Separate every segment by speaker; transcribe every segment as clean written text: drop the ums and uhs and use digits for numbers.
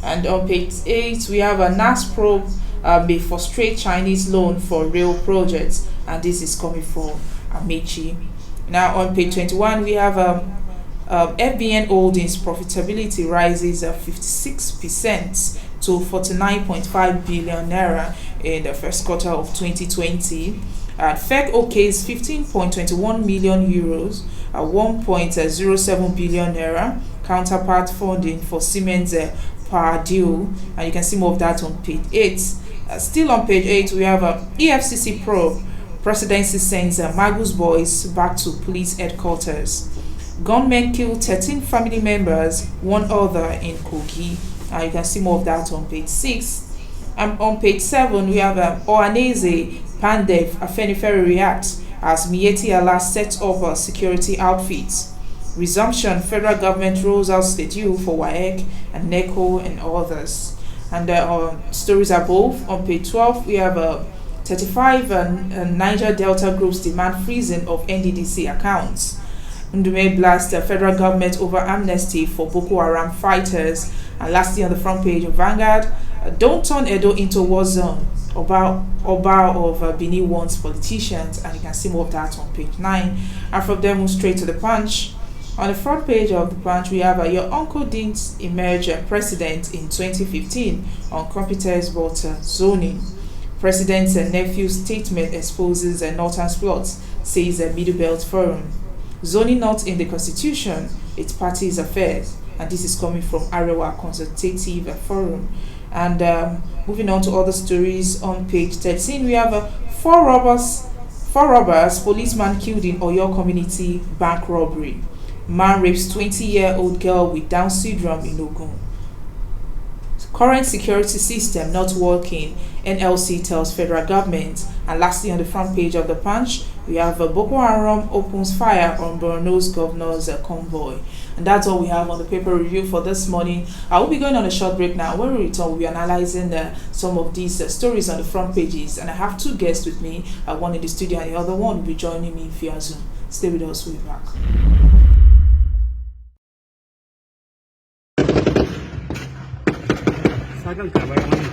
Speaker 1: And on page 8, we have a NAS probe may frustrate Chinese loan for rail projects, and this is coming from Amechi. Now on page 21, we have FBN Holdings profitability rises 56% to 49.5 billion naira in the first quarter of 2020. And FEC okays 15.21 million euros, 1.07 billion naira counterpart funding for Siemens power deal, and you can see more of that on page 8. Still on page 8, we have EFCC probe. Presidency sends Magus boys back to police headquarters. Gunmen kill 13 family members, one other in Kogi. You can see more of that on page 6. And on page 7, we have Ohaneze Pandev AFENIFERE reacts as Mieti Allah sets up a security outfits. Resumption, federal government rolls out schedule for WAEC and NECO and others. And stories above, on page 12, we have 35 Niger Delta groups demand freezing of NDDC accounts. Ndume blasts the federal government over amnesty for Boko Haram fighters. And lastly, on the front page of Vanguard, don't turn Edo into war zone. Oba of Benin wants politicians, and you can see more of that on page 9. And from there, move straight to the Punch. On the front page of the Punch, we have your uncle didn't emerge president in 2015 on competence but zoning. President's nephew's statement exposes a northern plot, says a Middle Belt Forum. Zoning not in the constitution, it's party's affairs, and this is coming from Arewa Consultative Forum. And moving on to other stories, on page 13, we have four robbers, policeman killed in Oyo community bank robbery. Man rapes 20-year-old girl with Down syndrome in Ogun. Current security system not working, NLC tells federal government. And lastly, on the front page of the Punch, we have Boko Haram opens fire on Borno's governor's convoy. And that's all we have on the paper review for this morning. I will be going on a short break now. When we return, we'll be analyzing some of these stories on the front pages. And I have two guests with me, one in the studio and the other one will be joining me via Zoom. Stay with us, we'll be back.
Speaker 2: Sakan kabar mana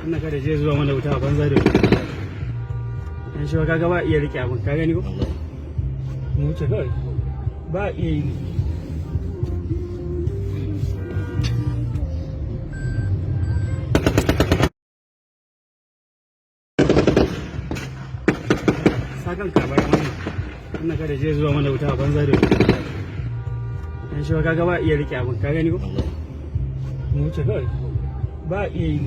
Speaker 2: ina kada je zuwa mana wuta banza da in shi kaga ba iya rike abun ka gani ko mu ce kai ba iya yi sakan kabar mana ina kada je zuwa mana wuta banza da in shi kaga ba iya rike abun ka gani ko mu ce kai ba iya yi.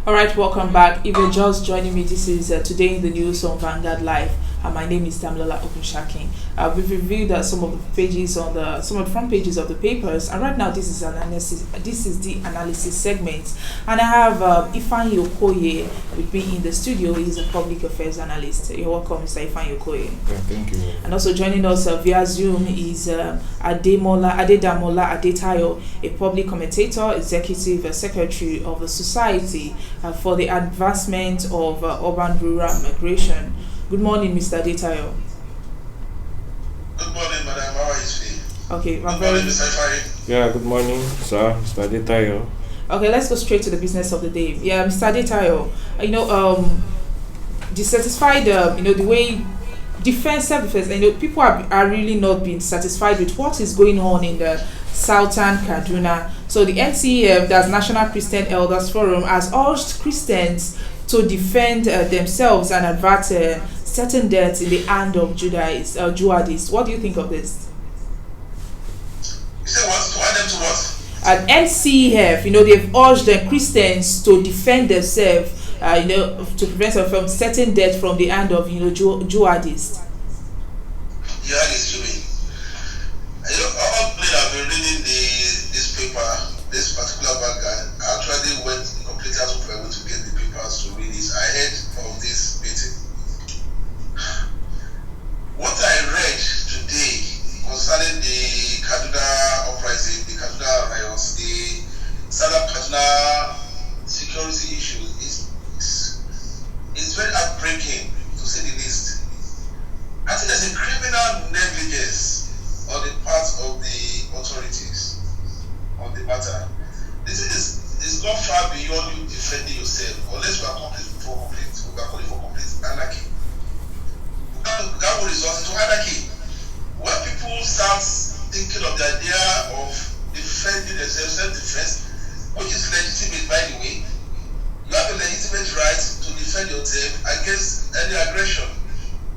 Speaker 1: Alright, welcome back. If you're just joining me, this is Today in the News on Vanguard Live. My name is Damilola Okunshakin. We've reviewed some of the pages on some of the front pages of the papers, and right now this is analysis. This is the analysis segment, and I have Ifeanyi Okoye with me in the studio. He's a public affairs analyst. You're welcome, Mr. Ifeanyi Okoye.
Speaker 3: Yeah, thank you.
Speaker 1: And also joining us via Zoom is Adedamola Adetayo, a public commentator, executive secretary of the Society for the Advancement of Urban-Rural Migration. Good morning, Mr. Adetayo.
Speaker 4: Good morning, madam. How are you?
Speaker 1: Okay,
Speaker 4: good morning, Mr. Ifeanyi.
Speaker 3: Yeah, good morning, sir, Mr. Adetayo.
Speaker 1: Okay, let's go straight to the business of the day. Yeah, Mr. Adetayo, dissatisfied, the way self-defense, people are really not being satisfied with what is going on in the southern Kaduna. So the NCEF, that's National Christian Elders Forum, has urged Christians to defend themselves and avert certain deaths in the hand of jihadists. What do you think of this?
Speaker 4: You say what? To add them to what?
Speaker 1: At NCEF, they've urged the Christians to defend themselves, to prevent them from certain death from the hand of, jihadists.
Speaker 4: Jihadists, you mean? All people have been reading this paper, this particular Vanguard. I actually went completely out of my way to get the papers to read this ahead of this meeting. What I read today concerning the Kaduna uprising, the Kaduna riots, the the matter. This is not far beyond you defending yourself, unless we are calling for complete anarchy. That will result into anarchy. When people start thinking of the idea of defending themselves, self-defense, which is legitimate, by the way, you have a legitimate right to defend yourself against any aggression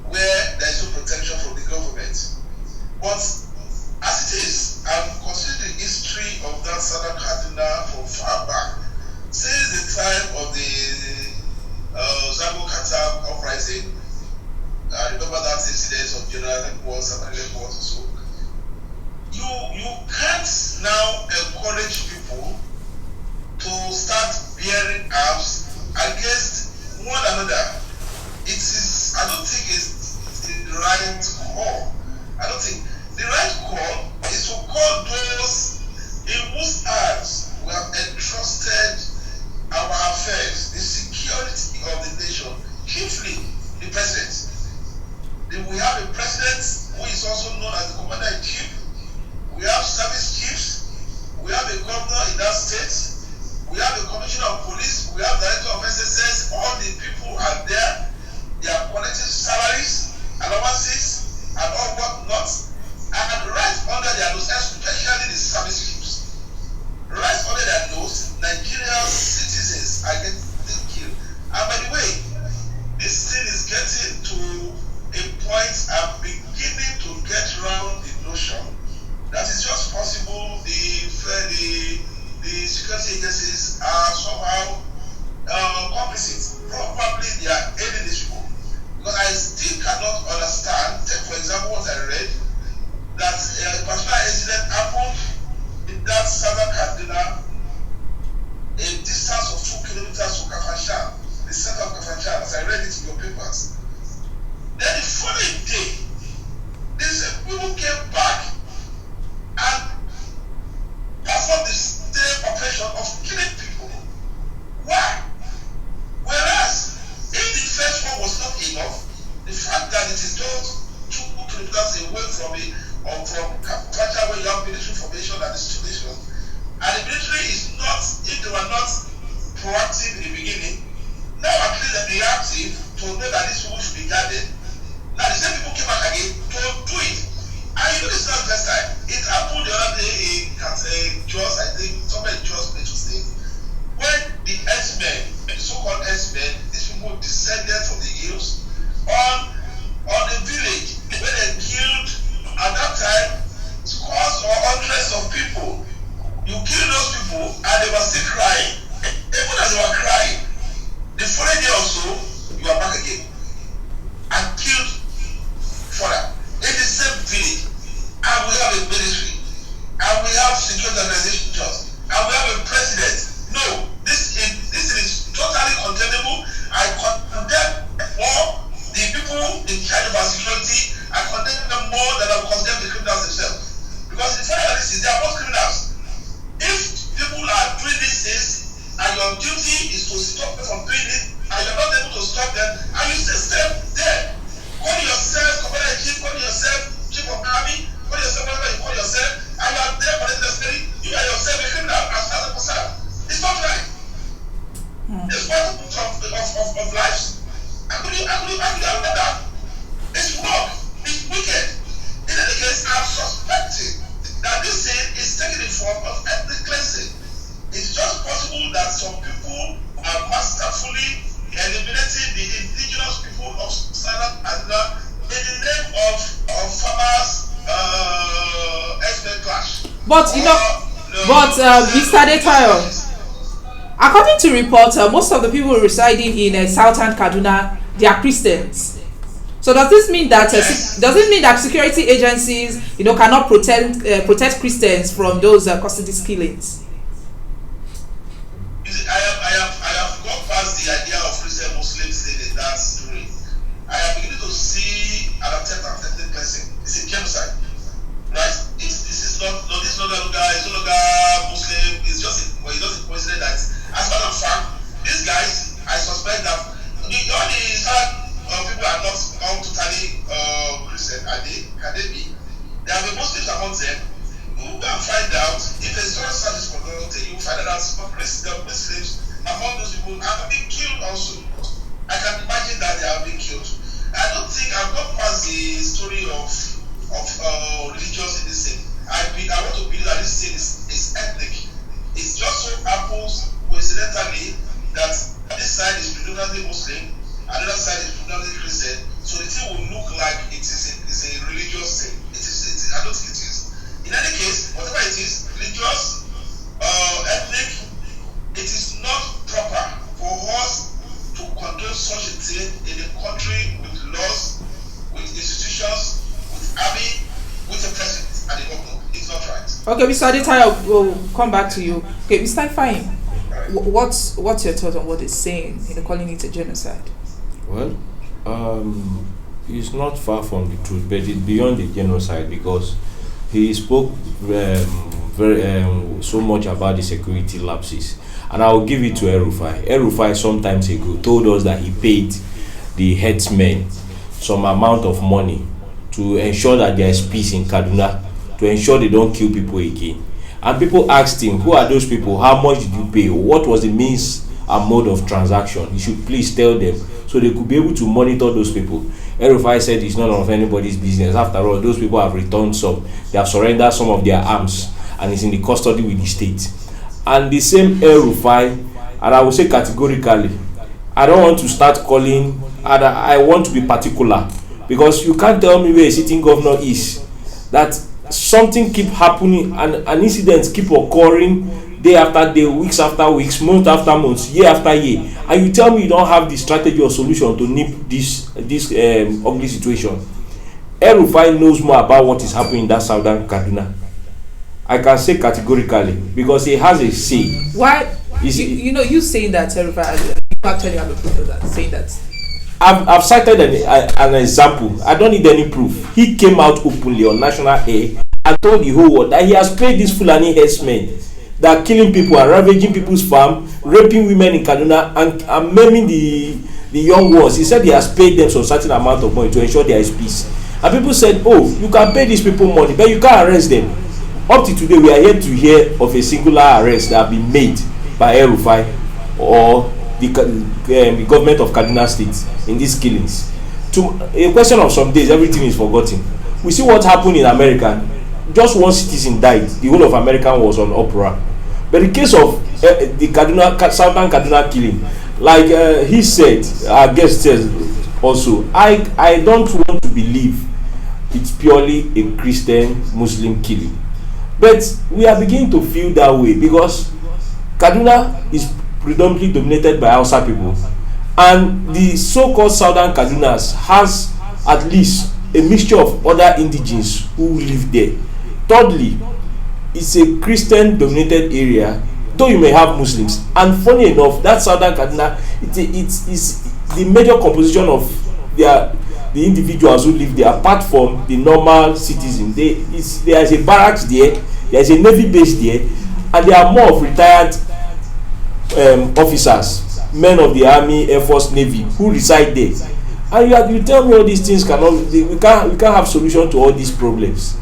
Speaker 4: where there is no protection from the government. But as it is, I'm considering the history of that southern Kaduna from far back, since the time of the Boko Haram uprising. I remember that incident of General Reports and reports also. You can't now encourage people to start bearing arms against one another. I don't think it's the right call. I don't think the right call is to call those in whose hands we have entrusted our affairs, the security of the nation, chiefly the president. We have a president who is also known as the commander-in-chief. We have service chiefs. We have a governor in that state. We have a commissioner of police. We have director of SSS. All the people are there. They are collecting salaries, allowances, and all whatnot. And right under their nose, especially the service chiefs, right under their nose, Nigerian citizens are getting killed. And by the way, this thing is getting to a point I'm beginning to get around the notion that it's just possible the security agencies are somehow complicit. Probably they are aiding these people. Because I still cannot understand, take for example what I read, that a particular incident happened in that southern Kaduna, a distance of 2 kilometers from Kafanchan, the center of Kafanchan, as I read it in your papers. Then the following day, these people came back and performed the same operation of killing people. Why? Whereas, if the first one was not enough, the fact that it is just 2 kilometers away from Kafanchan where you have military formation and installation, and the military is not, if they were not proactive in the beginning, now at least they're reactive to know that these people should be guarded. Now the same people came back again to do it. And you know it's not the first time. It happened the other day in Jos, I think, somewhere in Jos, to say, when the X-Men, the so-called X-Men, these people descended from the hills on the village where they killed, at that time, scores or hundreds of people. You kill those people and they were still crying. Even as they were crying, the following day or so, you are back again and killed further in the same village. And we have a military, and we have security organizations, and we have a president. No, this is totally condemnable. I condemn all the people in charge of our security. I condemn them more than I condemn the criminals themselves. Because the fact that they are both criminals. If people are doing these things, and your duty is to stop them from doing it, and you're not able to stop them, and you still stay there. Call yourself commander-in-chief, call yourself chief of army, call yourself whatever you call yourself, and you are there for the necessary, you are yourself a criminal as a person. It's not right. It's part of lives. How could you have that? It's wrong. It's wicked. In any case, I'm suspecting that this thing is taking the form of ethnic cleansing. It's just possible that some people are masterfully eliminating the indigenous people of Southern Kaduna in the name of farmers' ethnic clash.
Speaker 1: But Mr. Detail, according to reports, most of the people residing in southern Kaduna, they are Christians. So does this mean that security agencies, cannot protect Christians from those custody killings?
Speaker 4: I have gone past the idea of Christian Muslims in that story. I am beginning to see an attempt at ethnic cleansing. It's a genocide, right? This is not Muslim. It's just a coincidence that, as a matter of fact, these guys, I suspect that all the people are not totally Christian. Are they? Can they be? There are the Muslims among them. Who can find out if there's no service for happens coincidentally that this side is predominantly Muslim, another side is predominantly Christian, so the thing will look like it's a religious thing. I don't think it is. In any case, whatever it is, religious, ethnic, it is not proper for us to condone such a thing in a country with laws, with institutions, with army, with a president and a governor. It's not right.
Speaker 1: Okay, Mr. Adetayo, we'll come back to you. Okay, Mr. Ifeanyi, what's your thought on what it's saying, calling it a genocide?
Speaker 3: Well, it's not far from the truth, but it's beyond the genocide because he spoke so much about the security lapses. And I will give it to El-Rufai. El-Rufai some time ago told us that he paid the headsmen some amount of money to ensure that there is peace in Kaduna, to ensure they don't kill people again. And people asked him, who are those people? How much did you pay? What was the means and mode of transaction? He should please tell them so they could be able to monitor those people. El-Rufai said it's none of anybody's business. After all, those people have returned some. They have surrendered some of their arms and it's in the custody with the state. And the same El-Rufai, and I will say categorically, I don't want to start calling, I want to be particular, because you can't tell me where a sitting governor is, that something keep happening and incidents keep occurring day after day, weeks after weeks, month after month, year after year, and you tell me you don't have the strategy or solution to nip this ugly situation. El-Rufai knows more about what is happening in that southern Kaduna. I can say categorically because he has a say.
Speaker 1: Why? You saying that El-Rufai, you actually have a proof of that, saying that.
Speaker 3: I've cited an example. I don't need any proof. He came out openly on national air and told the whole world that he has paid these Fulani herdsmen that are killing people and ravaging people's farm, raping women in Kaduna and maiming the young ones. He said he has paid them some certain amount of money to ensure there is peace. And people said, oh, you can pay these people money, but you can't arrest them. Up to today, we are yet to hear of a singular arrest that have been made by El-Rufai or the government of Kaduna State in these killings. To a question of some days, everything is forgotten. We see what happened in America. Just one citizen died. The whole of America was on uproar. But the case of the southern Kaduna killing, like he said, our guest says also, I don't want to believe it's purely a Christian Muslim killing. But we are beginning to feel that way because Kaduna is predominantly dominated by Hausa people, and the so-called southern Kadunas has at least a mixture of other indigenes who live there. Thirdly, it's a Christian dominated area, though you may have Muslims. And funny enough, that southern Kaduna, it's the major composition of the individuals who live there, apart from the normal citizens. There is a barracks there, there is a navy base there, and there are more of retired officers, men of the army, air force, navy who reside there. And you tell me all these things we can't have solution to all these problems.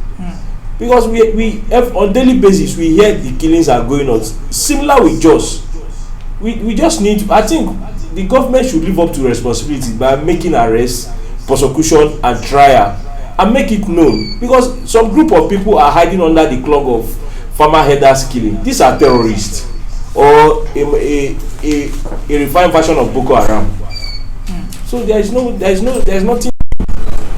Speaker 3: Because we have, on daily basis we hear the killings are going on. Similar with Jos. We just need, I think the government should live up to responsibility by making arrests, prosecution and trial, and make it known, because some group of people are hiding under the cloak of farmer headers killing. These are terrorists or a refined version of Boko Haram. So there's nothing.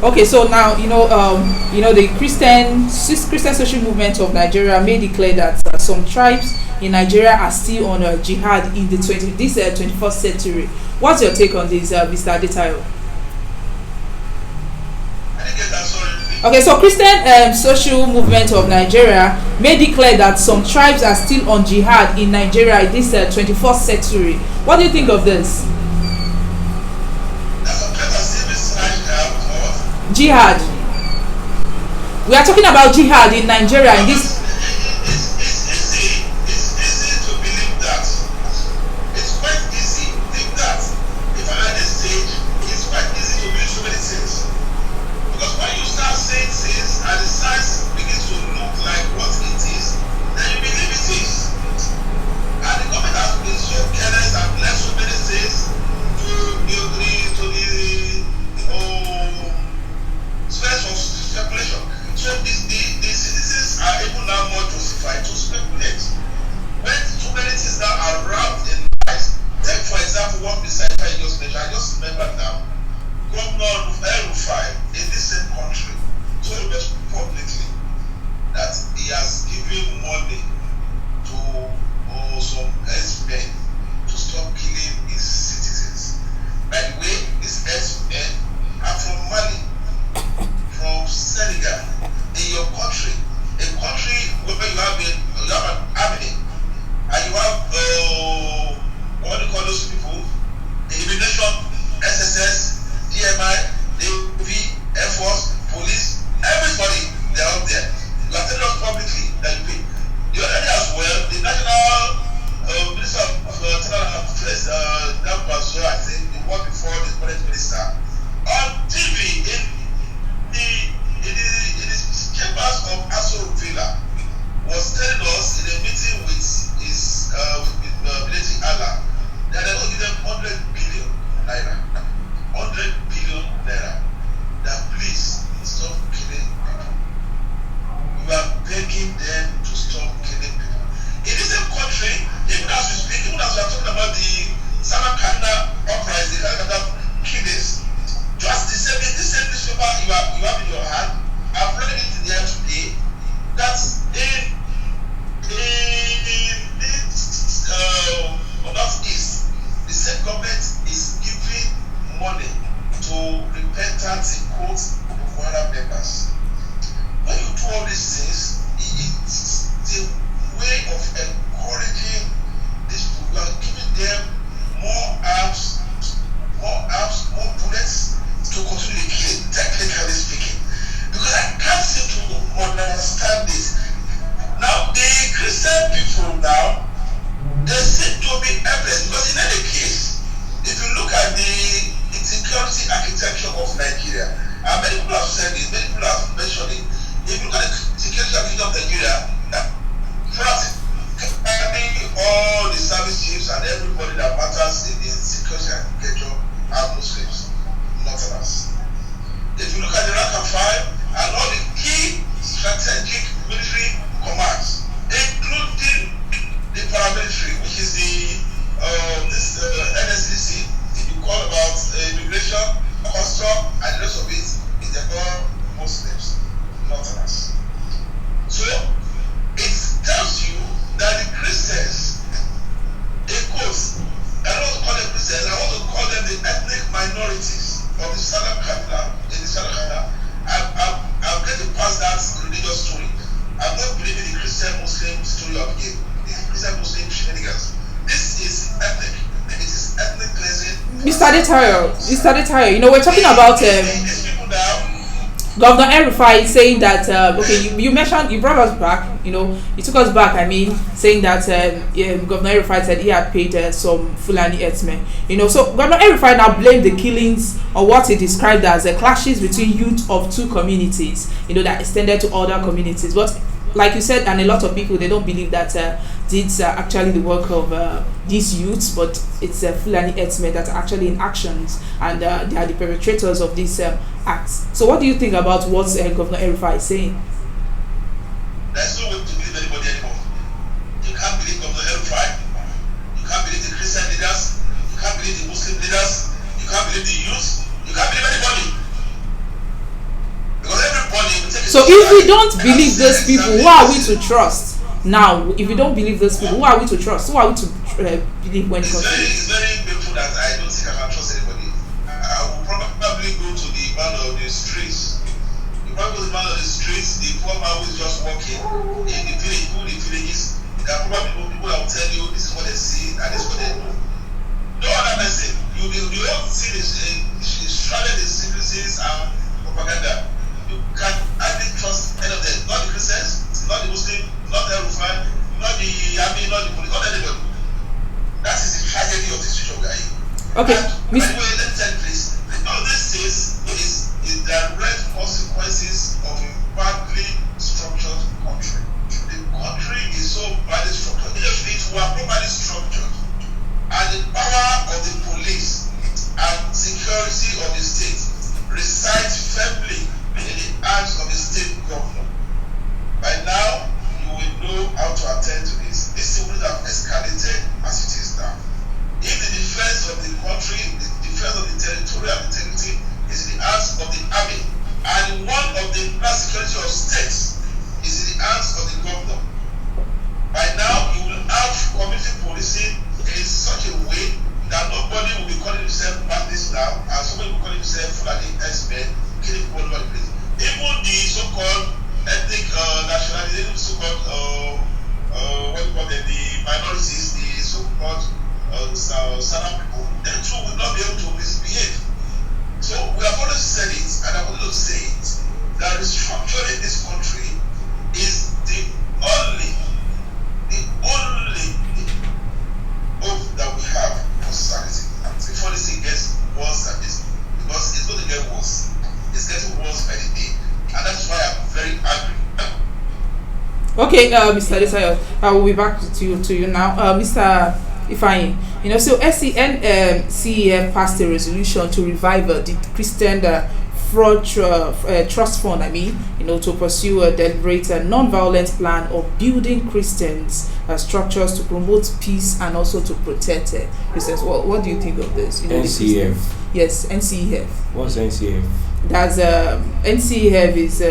Speaker 1: Okay, so now the Christian social movement of Nigeria may declare that some tribes in Nigeria are still on jihad in the 21st century. What's your take on this, Mr. Adetayo? Okay, so Christian social movement of Nigeria may declare that some tribes are still on jihad in Nigeria in this 21st century. What do you think of this? Jihad. We are talking about jihad in Nigeria in this.
Speaker 4: So the citizens are able now and everybody that matters in the security and agriculture are Muslims, Northerners. If you look at the rank and file and all the key strategic military commands, including the paramilitary, which is the NSCC, if you call about immigration, custom, and the rest of it, is all Muslims, Northerners. So it tells you that the Christians, in quotes, I don't want to call them Christians, I want to call them the ethnic minorities of the Southern Kaduna, in the Southern Kaduna. I'm going to pass that religious story. I'm not believing the Christian-Muslim story of it. The Christian-Muslim shenanigans. This is ethnic. It is ethnic cleansing.
Speaker 1: Mr. Adetayo, you know, we're talking about
Speaker 4: these people now.
Speaker 1: Governor El-Rufai saying that okay, you mentioned, you brought us back, you know, you took us back, I mean, saying that Governor El-Rufai said he had paid some Fulani herdsmen, you know. So Governor El-Rufai now blamed the killings or what he described as clashes between youth of two communities, you know, that extended to other communities. But like you said, and a lot of people, they don't believe that it's actually the work of these youths, but it's Fulani herdsmen that are actually in actions, and they are the perpetrators of these acts. So what do you think about what Governor El-Rufai is saying?
Speaker 4: There's no way to believe anybody anymore. You can't believe Governor El-Rufai. You can't believe the Christian leaders. You can't believe the Muslim leaders. You can't believe the youth. You can't believe anybody. Because everybody will take it.
Speaker 1: So if we don't believe those people, who are we to trust? Now, if we don't believe those people, who are we to trust? Who are we to believe when it comes to this?
Speaker 4: It's very painful that I don't think I can trust anybody. I will probably go to the man of the streets. You probably go to the man of the streets, the poor man who is just walking in the village, who the villages. There are probably people that will tell you this is what they see and this is what they do. No other person. You don't see this shrouded in secrecies and propaganda. You can hardly trust any of them. Not the Christians, not the Muslim, not the El-Rufai, not the army, not the police, not anybody. That is the tragedy of this situation we are in.
Speaker 1: Okay,
Speaker 4: anyway, let me tell you please. All this is direct consequences of a badly structured country. The country is so badly structured. If it were properly structured, and the power of the police and security of the state resides firmly in the hands of the state governor, by now you will know how to attend to this. This would have escalated as it is now. If the defense of the country, the defense of the territorial integrity is in the hands of the army, and one of the security of states is in the hands of the governor, by now you will have community policing in such a way that nobody will be calling himself bandits now, and somebody will be calling himself Fulani herdsmen, killing people all over the place. Even the so-called ethnic nationalities, so-called what do you call them, the minorities, the so-called Southern people, they too will not be able to misbehave. So we have always said it, and I want to say it, that restructuring this country is the only hope that we have for society. Before this thing gets worse than this, because it's going to get worse. It's getting worse by the day, and that's why I'm very angry.
Speaker 1: Okay, Mr. Adetayo, I will be back to you now. Mr. Ifeanyi, you know, so CEF passed a resolution to revive the Christian fraud trust fund, I mean, you know, to pursue a deliberate non-violent plan of building Christians structures to promote peace and also to protect Christians. What do you think of this? You know,
Speaker 3: NCF.
Speaker 1: Yes, NCF.
Speaker 3: What's NCF?
Speaker 1: That's NCF is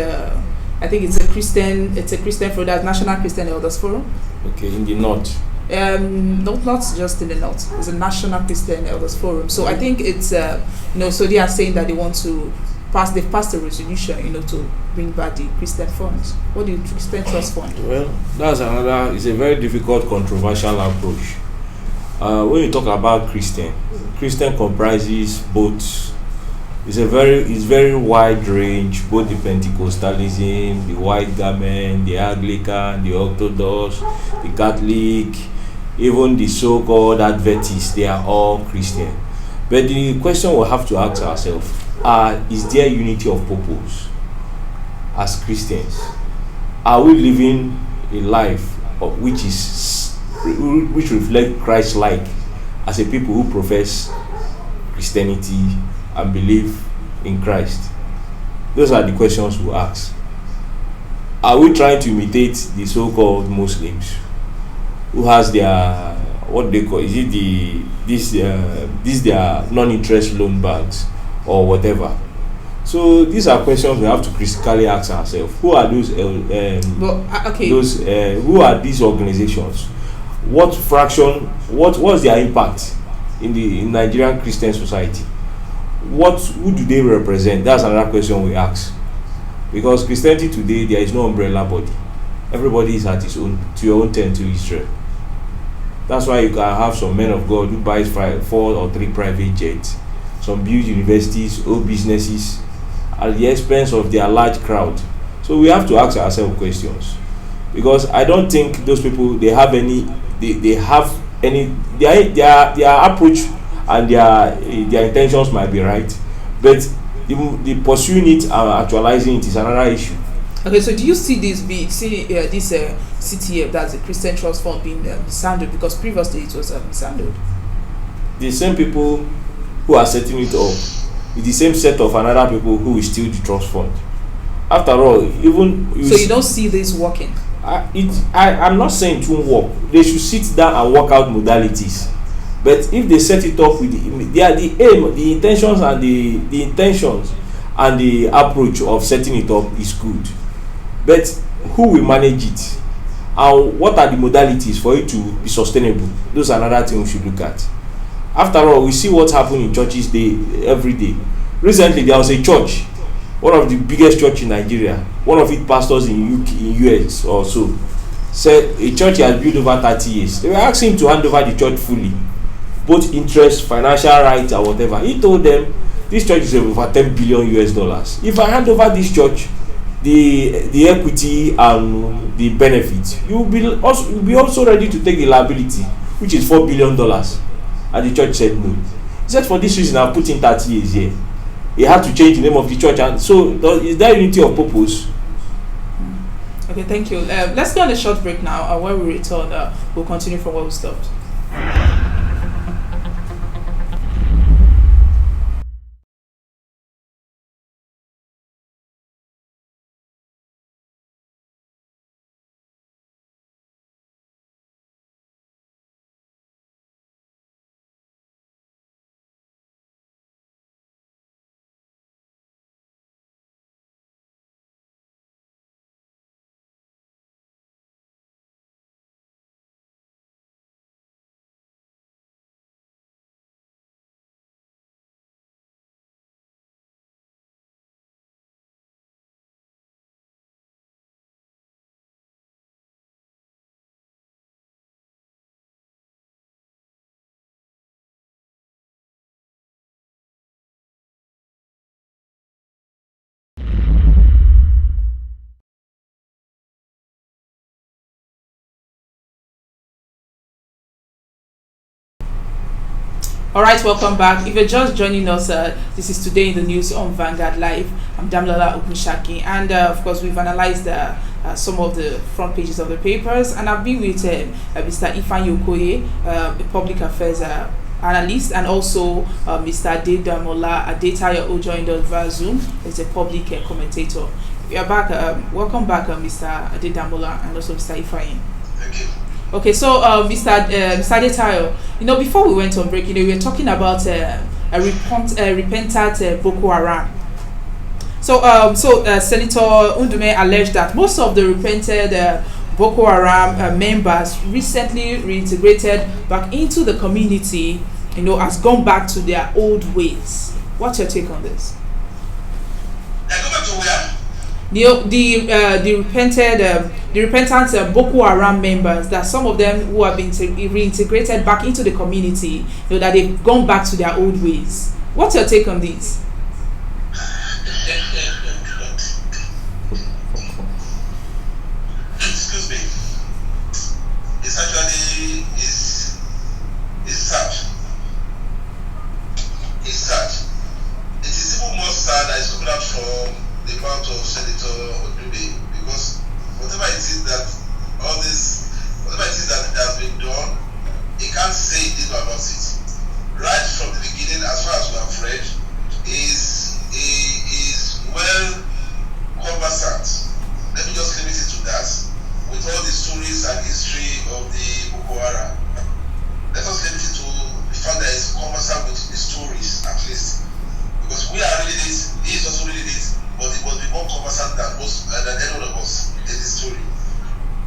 Speaker 1: I think it's a Christian forum. That's National Christian Elders Forum.
Speaker 3: Okay, in the north.
Speaker 1: Not just in the north. It's a National Christian Elders Forum. So I think it's you know, so they are saying that they want to they've passed a resolution, you know, to bring back the Christian funds. What do you Christian Trust Fund?
Speaker 3: Well, that's another. It's a very difficult, controversial approach. When you talk about Christian comprises both. It's very wide range, both the Pentecostalism, the white garment, the Anglican, the Orthodox, the Catholic, even the so-called Adventists. They are all Christian. But the question we'll have to ask ourselves: is there unity of purpose as Christians? Are we living a life which reflects Christ-like as a people who profess Christianity and believe in Christ? Those are the questions we ask. Are we trying to imitate the so-called Muslims who has their, what they call, is it this their non-interest loan banks or whatever? So these are questions we have to critically ask ourselves. Who are those who are these organizations? What fraction, what's their impact in Nigerian Christian society? Who do they represent? That's another question we ask. Because Christianity today, there is no umbrella body. Everybody is at his own, to your own tent, to Israel. That's why you can have some men of God who buys 4 or 3 private jets, some build universities or businesses at the expense of their large crowd. So we have to ask ourselves questions, because I don't think those people, they have any, their approach and their intentions might be right, but the pursuing it and actualizing it is another issue.
Speaker 1: Okay, so do you see this CTF, that's the Christian Trust Fund, being mishandled? Because previously it was mishandled.
Speaker 3: The same people who are setting it up is the same set of another people who will steal the trust fund. After all,
Speaker 1: you don't see this working?
Speaker 3: I'm not saying it won't work. They should sit down and work out modalities. But if they set it up with the aim, the intentions and the approach of setting it up is good. But who will manage it? And what are the modalities for it to be sustainable? Those are another thing we should look at. After all, we see what's happening in churches every day. Recently, there was a church, one of the biggest church in Nigeria, one of its pastors in US or so, said a church he has built over 30 years. They were asking him to hand over the church fully, both interest, financial rights, or whatever. He told them, this church is over $10 billion. If I hand over this church, the equity and the benefits, you will be also ready to take the liability, which is $4 billion. And the church said no. He said, for this reason, I put in 30 years here. He had to change the name of the church. And so, is there unity of purpose?
Speaker 1: Okay, thank you. Let's go on a short break now. When we return, we'll continue from where we stopped. All right, welcome back. If you're just joining us, this is Today in the News on Vanguard Live. I'm Damlola Ogunshaki, and of course, we've analyzed some of the front pages of the papers, and I've been with Mr. Ifeanyi Okoye, a public affairs analyst, and also Mr. Adedamola Adetayo, who joined us via Zoom as a public commentator. We are back. Welcome back, Mr. Adedamola, and also Mr. Ifeanyi.
Speaker 4: Thank you.
Speaker 1: Okay, so Mr. Adetayo, before we went on break, we were talking about a repentant Boko Haram. So, Senator Undume alleged that most of the repented Boko Haram members recently reintegrated back into the community, has gone back to their old ways. What's your take on this?
Speaker 4: They go back to where?
Speaker 1: The repentant Boko Haram members, that some of them who have been reintegrated back into the community, that they've gone back to their old ways. What's your take on this?
Speaker 4: Excuse me. It's actually sad. It's sad. It is even more sad that it's coming out from the mouth of Senator Odube, because whatever it is that has been done, he can't say he did about it. beginning, as far as we have read, is well conversant. Let me just limit it to that. With all the stories and history of the Boko Haram, let us limit it to the fact that it's conversant with the stories, at least. Because we are reading it, he is also reading it, but it must be more conversant than any one of us in the story.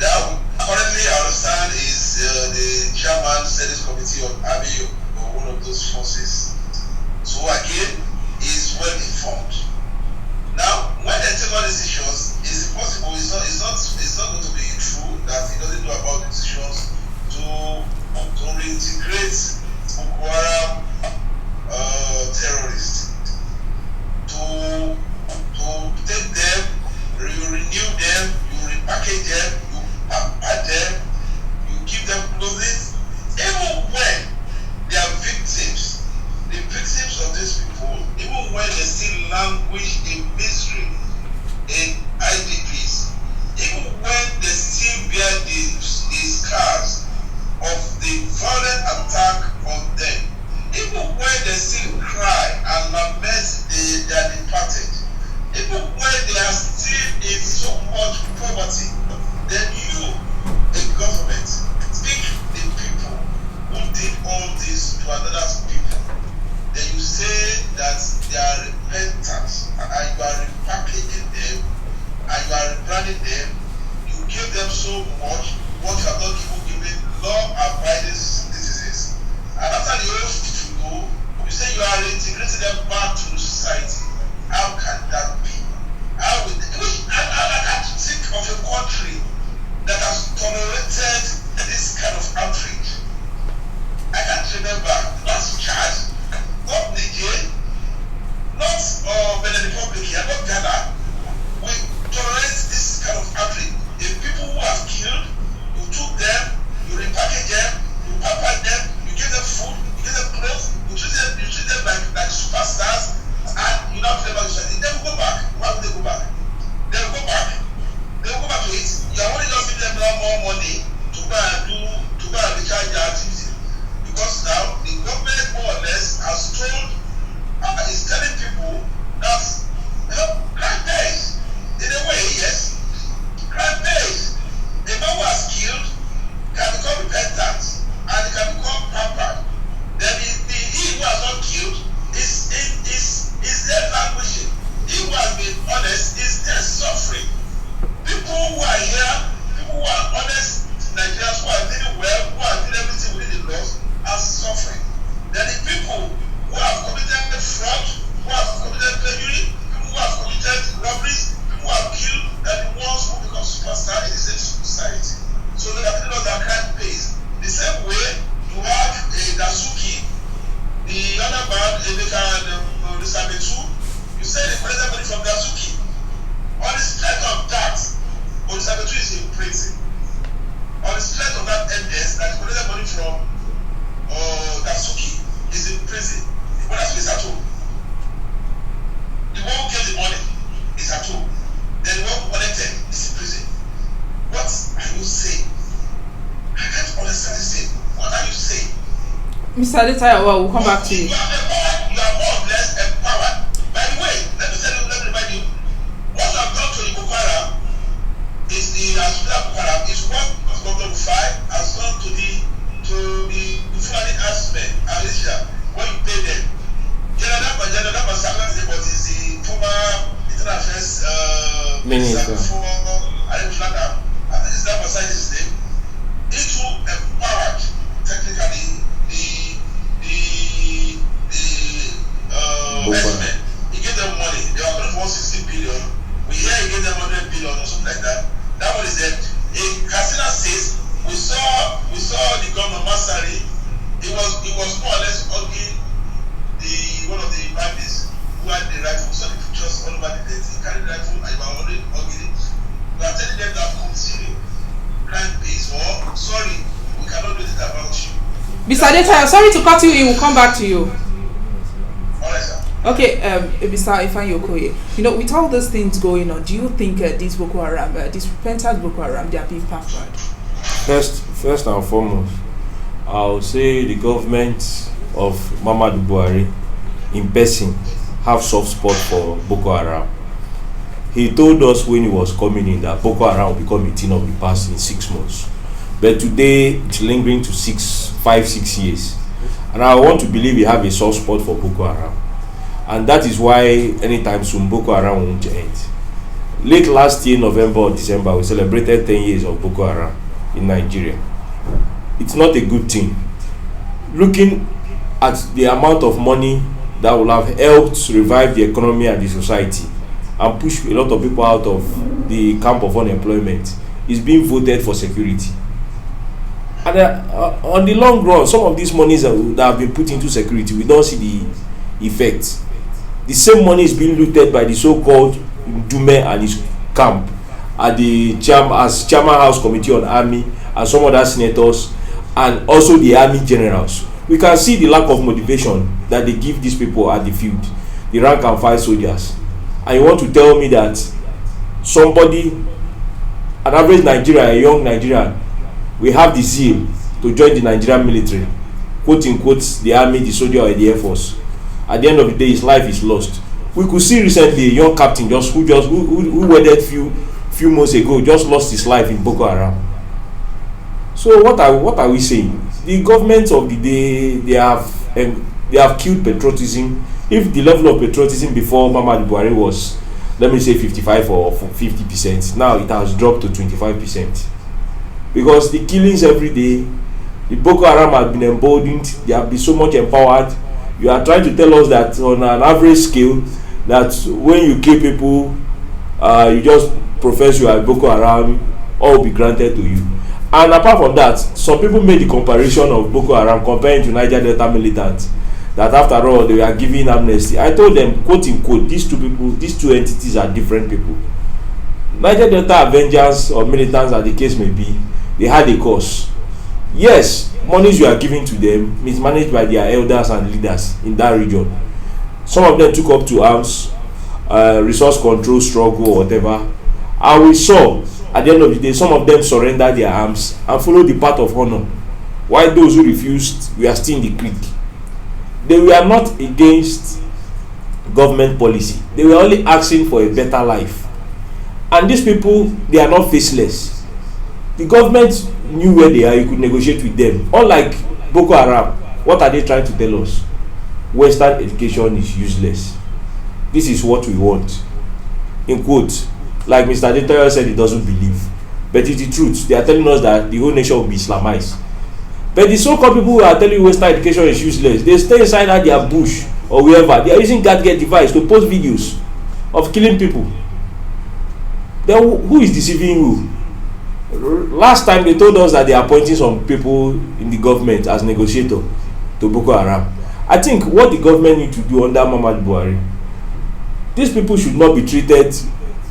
Speaker 4: Now, currently, I understand is the chairman Senate Committee on Army or one of those forces. So again, is well informed. Now, when they take all decisions, it's impossible. It's not going to be true that he doesn't know about the decisions to reintegrate Boko Haram terrorists. To take them, you renew them, you repackage them, you pack them, you give them clothing. Even when they are victims, the victims of these people, even when they still languish in misery in IDPs, even when they still bear the scars of the violent attack on them, even when they still cry and lament they are departed, even when they are still in so much poverty, then you, the government, pick the people who did all this to another people. Then you say that they are repentant and you are repackaging them and you are rebranding them. You give them so much what you have not given law-abiding citizens. And after the oath to go, you say you are reintegrating them back to society. How can that be? I can't think of a country that has tolerated this kind of outrage. I can't remember, not Chad, not Niger, not Benin Republic here, not Ghana. We tolerate this kind of outrage. The people who have killed, you took them, you repackage them, you pamper them, you give them food, you give them clothes, you treat them like superstars, and you now tell them about it. They will go back. Why would they go back? They will go back. They will go back to it. You are only just giving them more money to go and recharge their activity. Because now the government more or less has told, is telling people that crime pays. In a way, yes. Crime pays. A man who has killed can become repentant and he can become pampered. Then he who has not killed is there languishing. He who has been honest is there suffering. People who are here, people who are honest Nigerians who are living well, who are doing everything within the laws, are suffering. Then the people who have committed fraud, who have committed perjury, people who have committed robberies, people who have killed, are the ones who become superstars in the same society. So they are telling us that crime pays. The same way you have Dasuki, the other man, the Sabetu, you say they collected money from Dasuki. On the strength of that, Sabetu is in prison. On the strength of that evidence that he collected money from Dasuki is in prison. The one is at home. The one who gave the money is at home. Then the one who collected is in prison. What are you saying? I can't understand this thing. What are you saying?
Speaker 1: Mr. Adetayo, well, we'll come back to you.
Speaker 4: You are more or less empowered. By the way, let me remind you, what you have done to the Boko Haram is the Boko Haram is what Governor Rufai has done to the Fulani herdsmen, Alicia, when you pay them. General Saklan is the former Internal Affairs Minister before Alexander. I think it's that beside his name. It will empowered technically the herdsmen. He gave them money. They were going for 160 billion. We hear he gave them 100 billion or something like that. That one is it. In Katsina State, we saw the governor Masari. It was more or less hugging one of the bandits who had the rifle. So the pictures all over the place. He carried the rifle and he was already hugging it. We are telling them that continue crime pays or sorry, we cannot do this about you.
Speaker 1: Mr. Adetayo, sorry to cut you in. We'll come back to you.
Speaker 4: Alright, sir.
Speaker 1: Okay, Mr. Ifeanyi Okoye, with all these things going on, do you think these Boko Haram, these repentant Boko Haram, they are being pampered?
Speaker 3: First and foremost, I'll say the government of Muhammadu Buhari in person have soft spot for Boko Haram. He told us when he was coming in that Boko Haram will become a thing of the past in 6 months. But today it's lingering to 6 years. And I want to believe he have a soft spot for Boko Haram. And that is why anytime soon Boko Haram won't end. Late last year, November or December, we celebrated 10 years of Boko Haram in Nigeria. It's not a good thing. Looking at the amount of money that will have helped revive the economy and the society and push a lot of people out of the camp of unemployment is being voted for security. And on the long run, some of these monies that have been put into security, we don't see the effect. The same money is being looted by the so-called Dume and his camp at the chairman house committee on army and some other senators and also the army generals. We can see the lack of motivation that they give these people at the field, the rank and file soldiers. And you want to tell me that somebody, an average Nigerian, a young Nigerian, we have the zeal to join the Nigerian military, quote unquote, the army, the soldier, or the air force. At the end of the day, his life is lost. We could see recently a young captain who wedded few months ago just lost his life in Boko Haram. So what are we saying? The government of the day, they have killed patriotism. If the level of patriotism before Muhammadu Buhari was, let me say 55 or 50%, now it has dropped to 25%. Because the killings every day, the Boko Haram have been emboldened, they have been so much empowered. You are trying to tell us that on an average scale, that when you kill people, you just profess you are Boko Haram, all will be granted to you. And apart from that, some people made the comparison of Boko Haram comparing to Niger Delta militants, that after all they were giving amnesty. I told them, quote unquote, these two entities are different people. Niger Delta Avengers or militants, as the case may be, they had a cause. Yes, monies you are giving to them is managed by their elders and leaders in that region. Some of them took up to arms, resource control struggle or whatever. And we saw at the end of the day, some of them surrendered their arms and followed the path of honor, while those who refused were still in the creek. They were not against government policy. They were only asking for a better life. And these people, they are not faceless. The government knew where they are. You could negotiate with them. Unlike Boko Haram, what are they trying to tell us? Western education is useless. This is what we want. In quote, like Mr. Daura said, he doesn't believe. But it's the truth. They are telling us that the whole nation will be Islamized. But the so-called people who are telling you Western education is useless, they stay inside their bush or wherever. They are using gadget device to post videos of killing people. Then who is deceiving who? Last time they told us that they are appointing some people in the government as negotiator to Boko Haram. I think what the government need to do under Muhammadu Buhari, these people should not be treated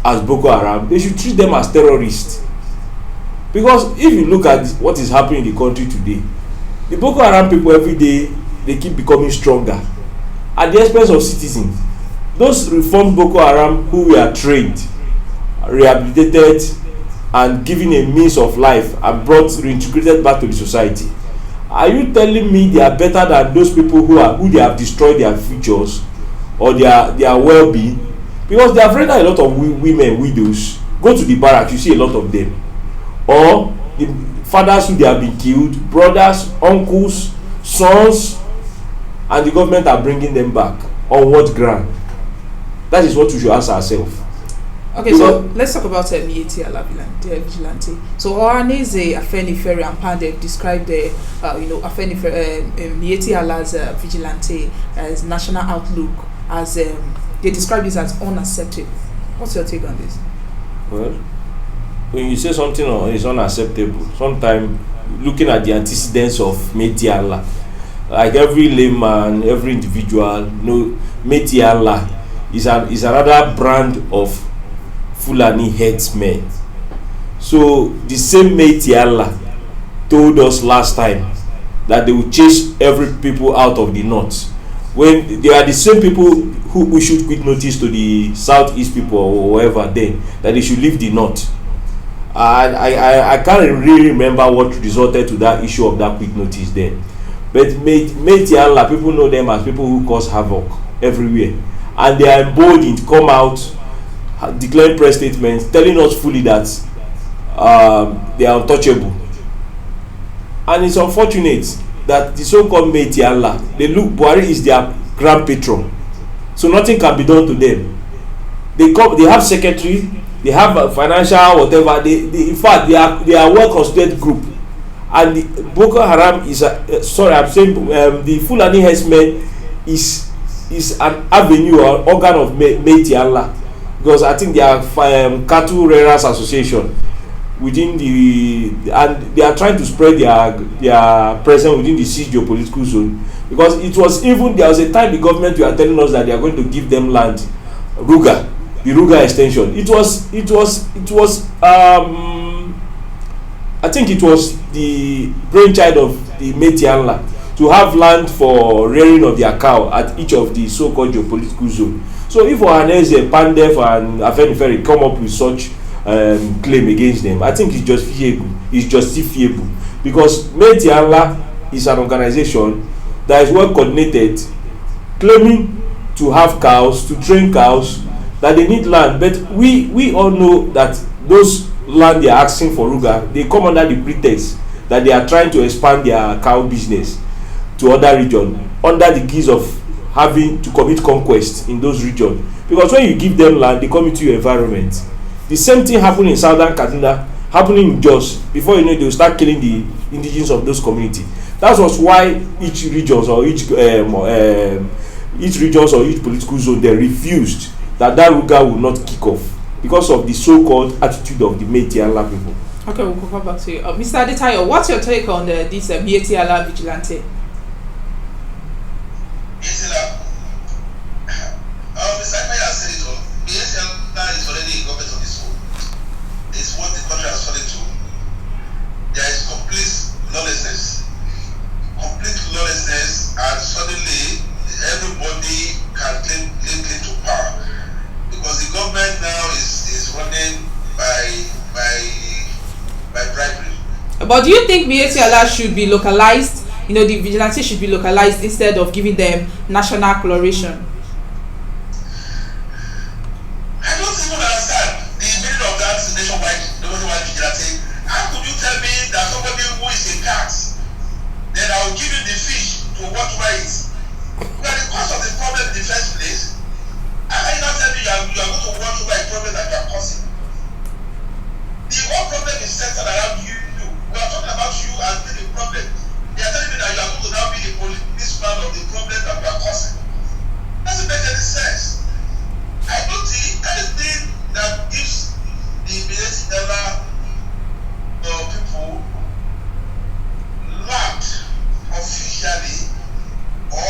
Speaker 3: as Boko Haram. They should treat them as terrorists. Because if you look at what is happening in the country today, the Boko Haram people every day, they keep becoming stronger at the expense of citizens. Those reformed Boko Haram who were trained, rehabilitated, and given a means of life and reintegrated back to the society, are you telling me they are better than those people who they have destroyed their futures or their well-being? Because they have rendered a lot of women widows. Go to the barracks, you see a lot of them. Or the fathers who they have been killed, brothers, uncles, sons, and the government are bringing them back. On what ground? That is what we should ask ourselves.
Speaker 1: Okay, so let's talk about Miyetti Allah Vigilante. So Ohaneze, AFENIFERE, and Pandey described the AFENIFERE, Miyetti Allah's Vigilante as national outlook, as they describe this as unacceptable. What's your take on this?
Speaker 3: Well, when you say something is unacceptable, sometimes looking at the antecedents of Miyetti Allah, like every layman, every individual, Miyetti Allah is another brand of Fulani headsmen. So the same Miyetti Allah told us last time that they will chase every people out of the north, when they are the same people who issued quick notice to the southeast people or whoever then that they should leave the north. I can't really remember what resulted to that issue of that quick notice then, But Metiala, people know them as people who cause havoc everywhere, and they are emboldened to come out declaring press statements telling us fully that they are untouchable. And it's unfortunate that the so-called Metiala, they look, Buhari is their grand patron, so nothing can be done to them. They have secretary, they have a financial whatever. In fact, they are well constituted group. And the Boko Haram is the Fulani herdsmen is an avenue or organ of Metiala, because I think they are cattle rearers association within and they are trying to spread their presence within the siege geopolitical zone, because there was a time the government were telling us that they are going to give them land, the Ruga extension. It was I think it was the brainchild of the Metiala to have land for rearing of their cow at each of the so-called geopolitical zone. So if Ohaneze, Pandef and AFENIFERE come up with such claim against them, I think it's justifiable, because Metiala is an organization that is well coordinated, claiming to have cows, to train cows, that they need land. But we all know that those land they are asking for Ruga, they come under the pretext that they are trying to expand their cow business to other regions under the guise of having to commit conquest in those regions. Because when you give them land, they come into your environment. The same thing happened in southern Kaduna, happening in Jos. Before you know, they will start killing the indigenous of those communities. That was why each regions or each political zone, they refused that Ruga will not kick off, because of the so-called attitude of the Metiala people.
Speaker 1: Okay, we'll come back to you. Mr. Adetayo, what's your take on this Metiala vigilante?
Speaker 4: Mr. Akaya said it all. Metiala is already a government on its own. It's what the country has fallen to. There is complete lawlessness, and suddenly everybody can claim to power, because the government now is running by bribery.
Speaker 1: But do you think Metiala should be localized? The vigilante should be localized instead of giving them national coloration?
Speaker 4: I don't even understand the meaning of that nationwide vigilante. How could you tell me that somebody who is a cat, then I will give you the fish to watch where it is? Because the cause of the problem in the first place, how can you not tell me you are going to watch over a problem that you are causing? The whole problem is centered around you. We are talking about you and the problem. They are telling me that you are going to now be the policeman of the problem that we are causing. Doesn't make any sense. I don't see anything that gives the Metiala people land officially or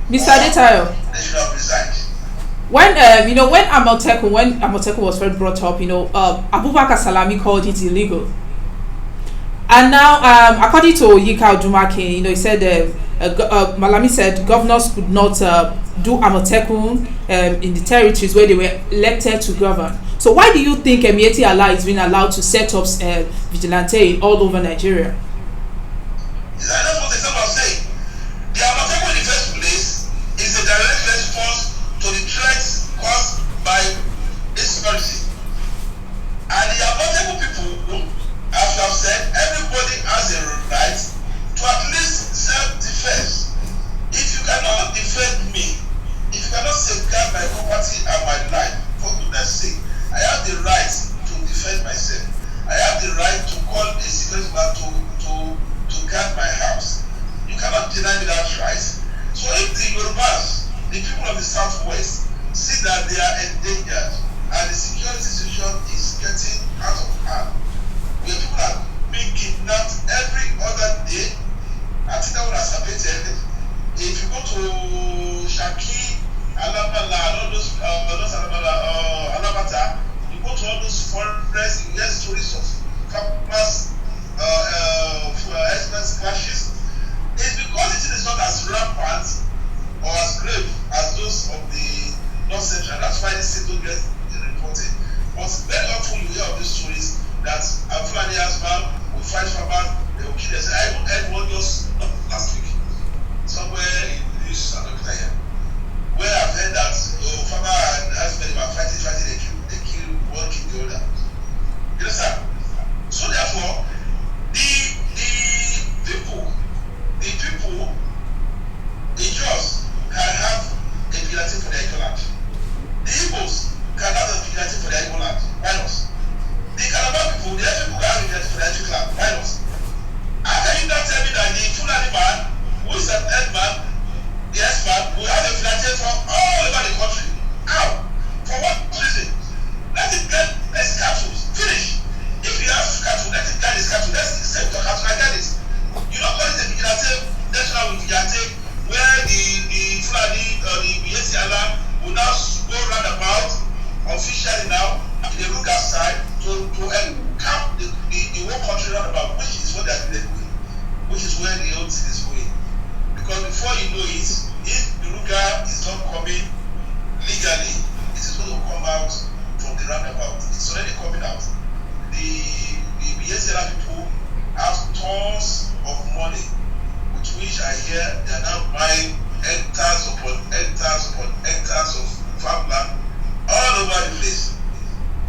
Speaker 1: Mr.
Speaker 4: or
Speaker 1: Adetayo,
Speaker 4: they should have resigned.
Speaker 1: when when Amotekun was first brought up, Abubakar Salami called it illegal, and now according to Yika Odumake, he said Malami said governors could not do Amotekun in the territories where they were elected to govern. So why do you think Emieti Allah is being allowed to set up vigilante all over Nigeria?
Speaker 4: That's what I'm saying. The Amotekun in the first place is a direct response to the threats caused by insecurity. And the Amotekun people, as you have said, everybody has a right to at least self-defense. If you cannot defend me, if you cannot safeguard my property and my life, for goodness sake, I have the right to defend myself. I have the right to call a security man to guard my house. You cannot deny me that right. So if the Yorubas, the people of the Southwest, see that they are endangered and the security situation is getting out of hand, where people are being kidnapped every other day, I think that would have submitted. If you go to Shaki, Alabala, all those Alabata, you go to all those forests, you hear stories of farmers, experts clashes. It's because it is not as rampant or as grave as those of the North Central. That's why this thing don't get reported. But very often you hear of these stories that a Fulani husband will fight farmers, they will kill themselves. I even heard one just last week, somewhere in this here, where I've heard that farmer and husband were fighting, they kill one, kill the other. You understand? So therefore, the people, the Jaws can have a vigilante for their ecoland. The Igbos can have a vigilante for their ecoland. Why not? The Calabar people, the people can have a vigilante for their ecoland. Why not? How can you not tell me that the Fulani man, who is an headman, the S-man, will have a vigilante from all over the country? How? For what reason? Let him get his capsules. Finish. If he has capsules, let him get his capsules. Let's send to capsule and get it. You don't call it a vigilante, national vigilante, where the Fulani or the Bietiala will now go roundabout officially now in the Ruga side to encamp the whole country roundabout, which is what they are doing, which is where the old thing is going. Because before you know it, if the Ruga is not coming legally, it is going to come out from the roundabout. It's already coming out. The Bietiala people have tons of money, with which I hear they are now buying hectares upon hectares upon hectares of farmland all over the place.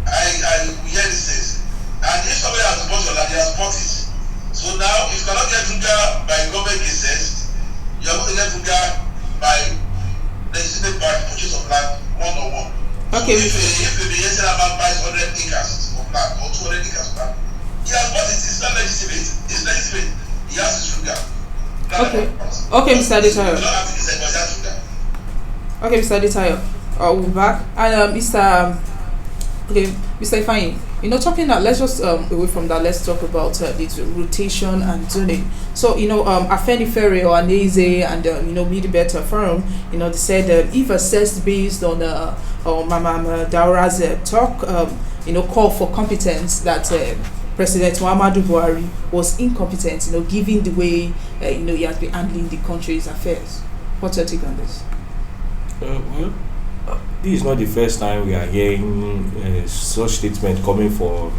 Speaker 4: I hear these things. And if somebody has bought your land, he has bought it. So now, if you cannot get Ruga by government gazette, you are going to get Ruga by legislative by purchase of land one-on-one.
Speaker 1: Okay.
Speaker 4: So if the Yesera man buys 100 acres of land or 200 acres of land, he has bought it. It's not legitimate. It's legitimate. He has his Ruga.
Speaker 1: Okay, Mr. Adetayo. Okay, Mr. Adetayo. We're back. And Mr. Ifeanyi, talking that, let's just away from that, let's talk about the rotation and zoning. So, AFENIFERE or ANESE and, Media Better Forum, they said if assessed based on Mama Daura's talk, call for competence, that President Muhammadu Buhari was incompetent, given the way, he has been handling the country's affairs. What's your take on this?
Speaker 3: This is not the first time we are hearing such statement coming from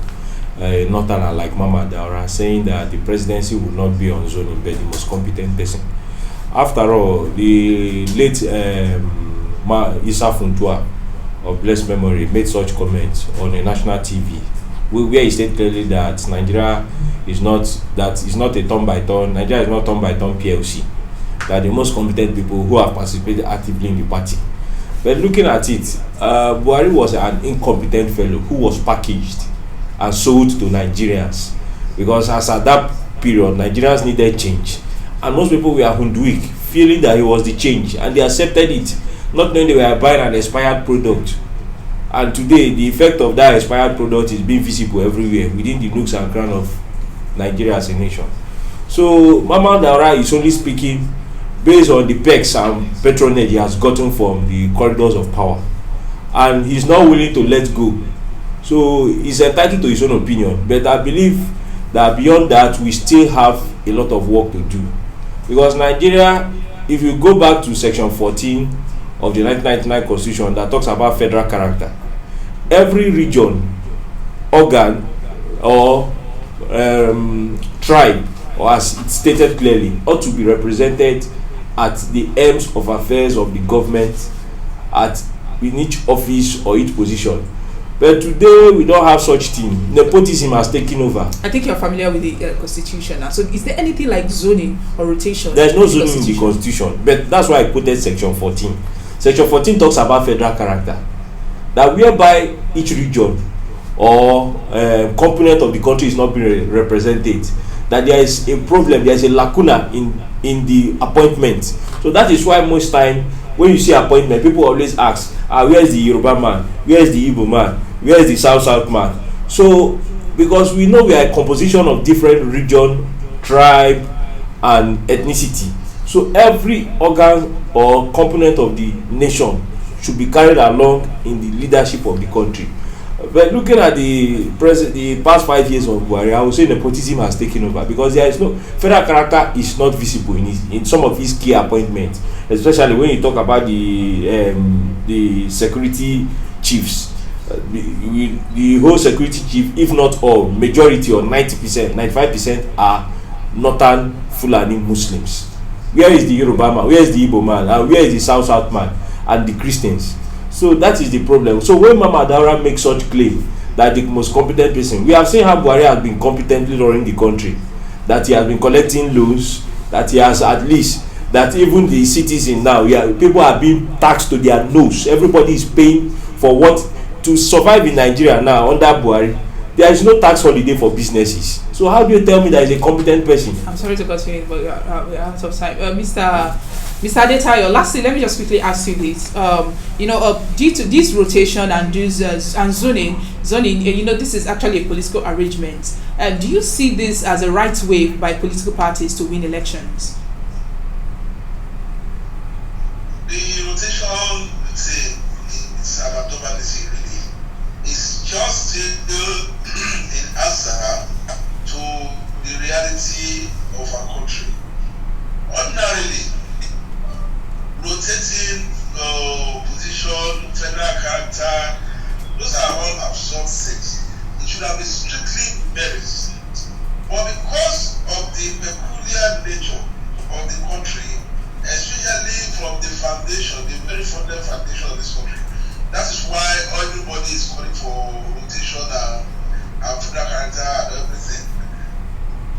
Speaker 3: Northerner like Mama Daura, saying that the presidency will not be on zoning, but the most competent person. After all, the late Issa Funtua of blessed memory made such comments on a national TV, where he said clearly that Nigeria is not a turn by turn. Nigeria is not turn by turn PLC. That the most competent people who have participated actively in the party. But looking at it, Buhari was an incompetent fellow who was packaged and sold to Nigerians, because as at that period, Nigerians needed change, and most people were Hunduik, feeling that he was the change, and they accepted it, not knowing they were buying an expired product. And today, the effect of that expired product is being visible everywhere within the nooks and crannies of Nigeria as a nation. So Mama Daura is only speaking based on the perks and patronage he has gotten from the corridors of power, and he's not willing to let go. So he's entitled to his own opinion, but I believe that beyond that we still have a lot of work to do, because Nigeria, if you go back to section 14 of the 1999 constitution that talks about federal character, every region, organ or tribe, or as it's stated clearly, ought to be represented at the aims of affairs of the government in each office or each position. But today we don't have such thing. Nepotism has taken over.
Speaker 1: I think you're familiar with the constitution now. So is there anything like zoning or rotation?
Speaker 3: There's no zoning in the constitution, but that's why I quoted section 14. Section 14 talks about federal character, that whereby each region or component of the country is not being represented, that there is a problem, there is a lacuna in the appointment. So that is why most time when you see appointment, people always ask, where is the Yoruba man, where is the Igbo man, where is the South man? So because we know we are a composition of different region, tribe and ethnicity, so every organ or component of the nation should be carried along in the leadership of the country. But looking at the past 5 years of Buhari, I would say nepotism has taken over, because there is no federal character is not visible in some of his key appointments, especially when you talk about the security chiefs. The whole security chief, if not all, majority or 90%, 95% are northern Fulani Muslims. Where is the Yoruba man? Where is the Igbo man? And where is the South man and the Christians? So that is the problem. So when Mama Daura makes such claim that the most competent person, we have seen how Buhari has been competently running the country, that he has been collecting loans, that he has at least, that even the citizens now, people are being taxed to their nose. Everybody is paying for what to survive in Nigeria now under Buhari. There is no tax holiday for businesses. So how do you tell me that is a competent person?
Speaker 1: I'm sorry to continue, but we're out of time. Mr. Adetayo, lastly, let me just quickly ask you this. Due to this rotation and zoning, this is actually a political arrangement. Do you see this as a right way by political parties to win elections?
Speaker 4: The rotation, it's an abnormality, really. It's just still in answer to the reality of our country. Ordinarily, rotating position, federal character, those are all absurd things. It should have been strictly merits. But because of the peculiar nature of the country, especially from the foundation, the very fundamental foundation of this country, that is why everybody is calling for rotation and federal character and everything.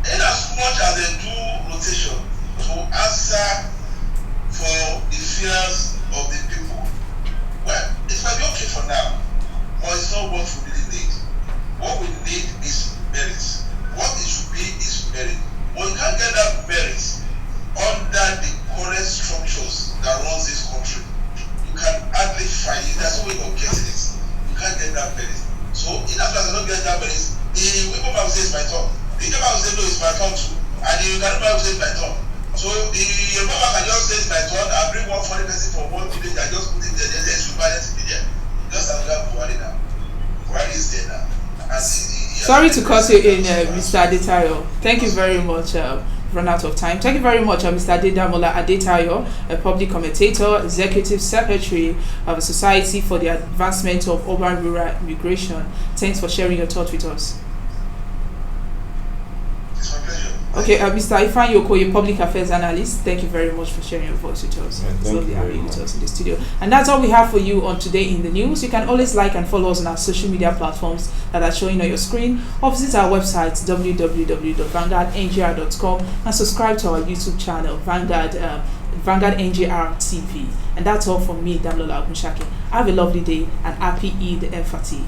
Speaker 4: In as much as they do rotation to answer for the fears of the people, well, it might be okay for now, but it's not what we really need. What we need is merit. What it should be is merit. But you can't get that merit under the current structures that runs this country. You can hardly find it. That's the way of getting it. You can't get that merit. So in as much as I don't get that merit, the Igbo man will say it's my turn. The Igbo man will say no, it's my turn too. And the Yoruba man will say it's my turn. So the Yoruba man can just say it's my turn and bring one foreign person from one village and just put it there. There's Yoruba to be there. Just another Buhari now. Buhari is there now.
Speaker 1: Sorry to cut you in, Mr. Adetayo. Thank you very much. Run out of time. Thank you very much, Mr. Adedamola Adetayo, a public commentator, executive secretary of the Society for the Advancement of Urban Rural Migration. Thanks for sharing your thoughts with us.
Speaker 4: It's my pleasure.
Speaker 1: Okay, Mr. Ifan Yokoye, public affairs analyst, thank you very much for sharing your voice with us.
Speaker 3: Yeah,
Speaker 1: it's lovely having you with us in the studio. And that's all we have for you on Today in the News. You can always like and follow us on our social media platforms that are showing on your screen, or visit our website www.vanguardngr.com and subscribe to our YouTube channel, Vanguard NGR TV. And that's all from me, Damlola Ogunshake. Have a lovely day and happy Eid el-Fatih.